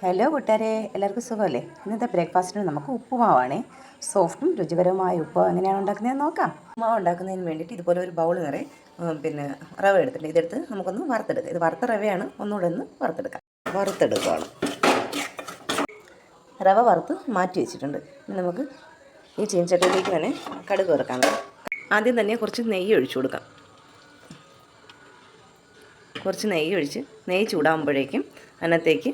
Hello കൂട്ടുകാരെ, എല്ലാവർക്കും സുഖമല്ലേ? ഇന്നത്തെ ബ്രേക്ക്ഫാസ്റ്റിന് നമുക്ക് ഉപ്പുമാവാണേ. സോഫ്റ്റും രുചികരമായ ഉപ്പ് എങ്ങനെയാണ് ഉണ്ടാക്കുന്നതെന്ന് നോക്കാം. ഉപ്പുമാവ് ഉണ്ടാക്കുന്നതിന് വേണ്ടിയിട്ട് ഇതുപോലെ ഒരു ബൗൾ നിറയെ റവ എടുത്തിട്ടുണ്ട്. ഇതെടുത്ത് നമുക്കൊന്ന് വറുത്തെടുക്കാം. ഇത് വറുത്ത റവയാണ്, ഒന്നുകൂടെ ഒന്ന് വറുത്തെടുക്കുകയാണ്. റവ വറുത്ത് മാറ്റി വെച്ചിട്ടുണ്ട്. ഇനി നമുക്ക് ഈ ചീനച്ചട്ടിയിലേക്ക് തന്നെ കടുക് വറുക്കാം. ആദ്യം തന്നെ കുറച്ച് നെയ്യ് ഒഴിച്ചു കൊടുക്കാം. കുറച്ച് നെയ്യ് ഒഴിച്ച് നെയ്യ് ചൂടാകുമ്പോഴേക്കും അതിനകത്തേക്ക്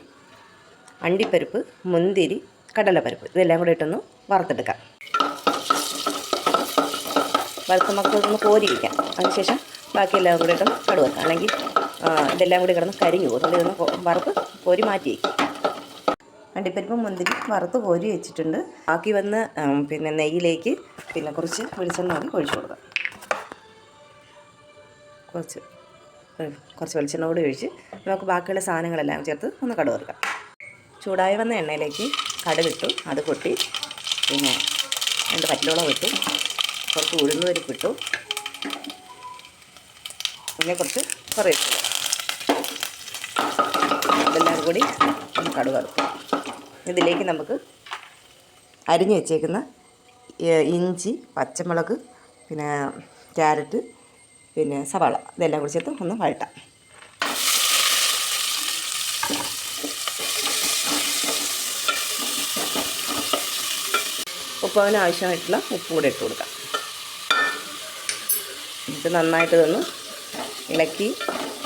അണ്ടിപ്പരിപ്പ്, മുന്തിരി, കടലപ്പരിപ്പ് ഇതെല്ലാം കൂടെ ഇട്ടൊന്ന് വറുത്തെടുക്കാം. വറുത്ത് നമുക്കൊന്ന് കോരി വയ്ക്കാം. അതിനുശേഷം ബാക്കിയെല്ലാം കൂടെ ഇട്ടൊന്ന് കടുവെക്കാം. അല്ലെങ്കിൽ ഇതെല്ലാം കൂടി കിടന്ന് കരിഞ്ഞു പോകും. അതുകൊണ്ട് ഇതൊന്ന് വറുത്ത് കോരി മാറ്റി വയ്ക്കും. അണ്ടിപ്പരിപ്പും മുന്തിരി വറുത്ത് കോരി വെച്ചിട്ടുണ്ട്. ബാക്കി വന്ന് നെയ്യിലേക്ക് കുറച്ച് വെളിച്ചെണ്ണ കൂടി ഒഴിച്ചു കൊടുക്കാം. കുറച്ച് വെളിച്ചെണ്ണ കൂടി ഒഴിച്ച് നമുക്ക് ബാക്കിയുള്ള സാധനങ്ങളെല്ലാം ചേർത്ത് ഒന്ന് കടുവെക്കാം. ചൂടായി വന്ന എണ്ണയിലേക്ക് കടുകിട്ടു, അത് പൊട്ടി, 2 പച്ചമുളക് ഇട്ടു, കുറച്ച് ഉഴുന്ന് പരിപ്പ് ഇട്ടു, കുറച്ച് കറിവേപ്പില. ഇതെല്ലാം കൂടി കടുക് വറുക്കും. ഇതിലേക്ക് നമുക്ക് അരിഞ്ഞു വെച്ചേക്കുന്ന ഇഞ്ചി, പച്ചമുളക്, ക്യാരറ്റ്, സവാള ഇതെല്ലാം കൂടി ചേർത്ത് ഒന്ന് വഴട്ടാം. ഉപ്പവിന് ആവശ്യമായിട്ടുള്ള ഉപ്പ് കൂടെ ഇട്ട് കൊടുക്കാം. എന്നിട്ട് നന്നായിട്ട് ഇതൊന്ന് ഇളക്കി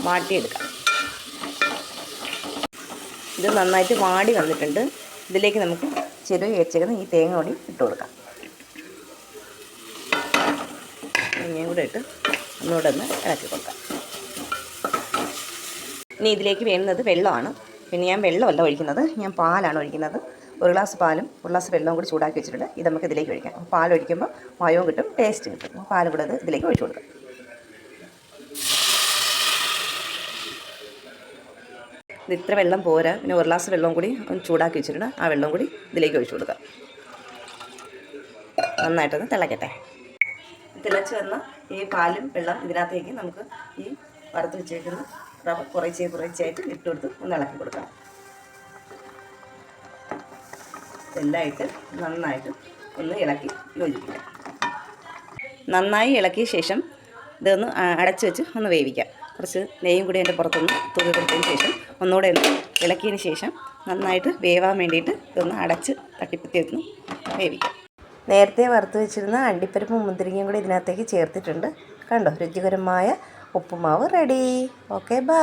വാട്ടിയെടുക്കാം. ഇത് നന്നായിട്ട് വാടി വന്നിട്ടുണ്ട്. ഇതിലേക്ക് നമുക്ക് ചെറുതായി വെച്ചേക്കുന്ന ഈ തേങ്ങ കൂടി ഇട്ട് കൊടുക്കാം. തേങ്ങയും കൂടെ ഇട്ട് ഒന്നുകൂടെ ഒന്ന് ഇളക്കി കൊടുക്കാം. ഇനി ഇതിലേക്ക് വേണ്ടുന്നത് വെള്ളമാണ്. ഞാൻ വെള്ളമല്ല ഒഴിക്കുന്നത്, ഞാൻ പാലാണ് ഒഴിക്കുന്നത്. 1 ഗ്ലാസ് പാലും 1 ഗ്ലാസ് വെള്ളവും കൂടി ചൂടാക്കി വെച്ചിട്ടുണ്ട്. ഇത് നമുക്ക് ഇതിലേക്ക് ഒഴിക്കാം. പാലൊഴിക്കുമ്പോൾ മയവും കിട്ടും, ടേസ്റ്റ് കിട്ടും. പാൽ കൂടെ ഇതിലേക്ക് ഒഴിച്ചു കൊടുക്കാം. ഇത് ഇത്ര വെള്ളം പോരാ, 1 ഗ്ലാസ് വെള്ളവും കൂടി ഒന്ന് ചൂടാക്കി വെച്ചിട്ടുണ്ട്. ആ വെള്ളം കൂടി ഇതിലേക്ക് ഒഴിച്ചു കൊടുക്കാം. നന്നായിട്ടൊന്ന് തിളക്കട്ടെ. തിളച്ച് വന്ന ഈ പാലും വെള്ളം ഇതിനകത്തേക്ക് നമുക്ക് ഈ വറുത്ത് വെച്ചേക്കുന്ന റവ കുറച്ചായിട്ട് ഇട്ട് കൊടുത്ത് ഒന്ന് ഇളക്കി കൊടുക്കാം. എല്ലാം ഇട്ട് നന്നായിട്ട് ഒന്ന് ഇളക്കി യോജിപ്പിക്കാം. നന്നായി ഇളക്കിയ ശേഷം ഇതൊന്ന് അടച്ച് വെച്ച് ഒന്ന് വേവിക്കാം. കുറച്ച് നെയ്യും കൂടി അതിൻ്റെ പുറത്തൊന്ന് തൂക്കി കൊടുത്തതിന് ശേഷം ഒന്നുകൂടെ ഒന്ന് ഇളക്കിയതിന് ശേഷം നന്നായിട്ട് വേവാൻ വേണ്ടിയിട്ട് ഇതൊന്ന് അടച്ച് തട്ടിപ്പത്തി ഒന്ന് വേവിക്കാം. നേരത്തെ വറുത്ത് വെച്ചിരുന്ന അണ്ടിപ്പരിപ്പും മുന്തിരിങ്ങയും കൂടി ഇതിനകത്തേക്ക് ചേർത്തിട്ടുണ്ട്. കണ്ടോ, രുചികരമായ ഉപ്പുമാവ് റെഡി. Okay, by.